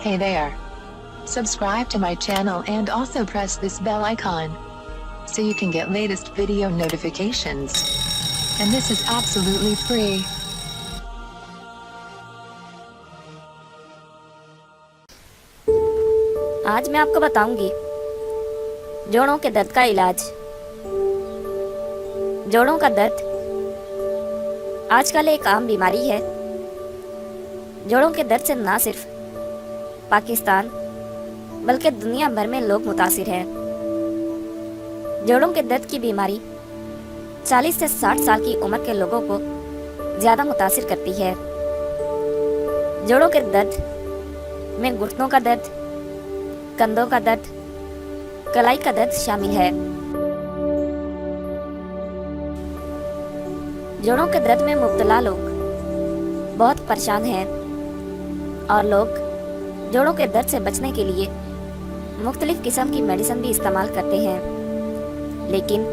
Hey there. Subscribe to my channel and also press this bell icon so you can get latest video notifications. And this is absolutely free. आज मैं आपको बताऊंगी जोड़ों के दर्द का इलाज। जोड़ों का दर्द आजकल एक आम बीमारी है। जोड़ों के दर्द से ना सिर्फ पाकिस्तान बल्कि दुनिया भर में लोग मुतासिर हैं। जोड़ों के दर्द की बीमारी 40 से 60 साल की उम्र के लोगों को ज़्यादा मुतासिर करती है। जोड़ों के दर्द में घुटनों का दर्द, कंधों का दर्द, कलाई का दर्द शामिल है। जोड़ों के दर्द में मुब्तला लोग बहुत परेशान हैं और लोग जोड़ों के दर्द से बचने के लिए मुख्तलिफ किस्म की मेडिसिन भी इस्तेमाल करते हैं, लेकिन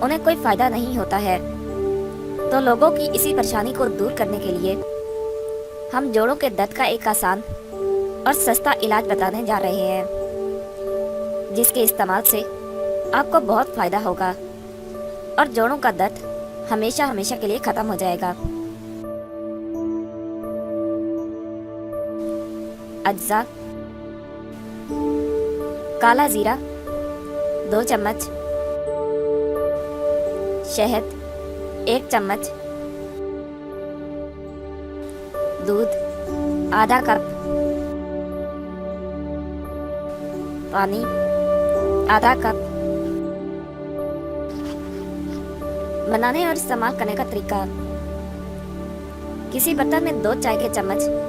उन्हें कोई फ़ायदा नहीं होता है। तो लोगों की इसी परेशानी को दूर करने के लिए हम जोड़ों के दर्द का एक आसान और सस्ता इलाज बताने जा रहे हैं, जिसके इस्तेमाल से आपको बहुत फ़ायदा होगा और जोड़ों का दर्द हमेशा हमेशा के लिए ख़त्म हो जाएगा। अज्जा: काला जीरा 2 चम्मच, शहद 1 चम्मच, दूध आधा कप, पानी आधा कप। बनाने और इस्तेमाल करने का तरीका: किसी बर्तन में 2 चाय के चम्मच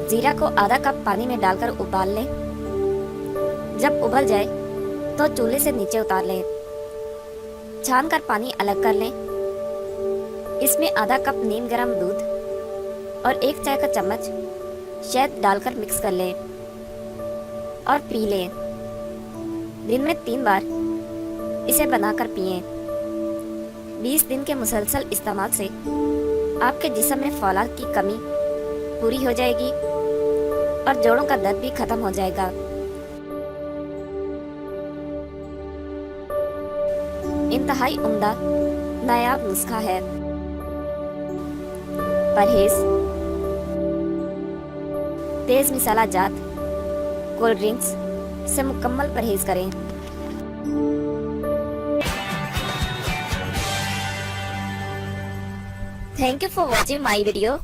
जीरा को आधा कप पानी में डालकर उबाल लें। जब उबल जाए तो चूल्हे से नीचे उतार लें। छान कर पानी अलग कर लें। इसमें आधा कप नीम गर्म दूध और 1 चाय का चम्मच शहद डालकर मिक्स कर लें और पी लें। दिन में 3 बार इसे बनाकर पिएं। 20 दिन के मुसलसल इस्तेमाल से आपके जिस्म में फौलाद की कमी पूरी हो जाएगी और जोड़ों का दर्द भी खत्म हो जाएगा। इंतहाई उम्दा नायाब नुस्खा है। परहेज: तेज मसाला जात, कोल्ड ड्रिंक्स से मुकम्मल परहेज करें। Thank you for watching my video.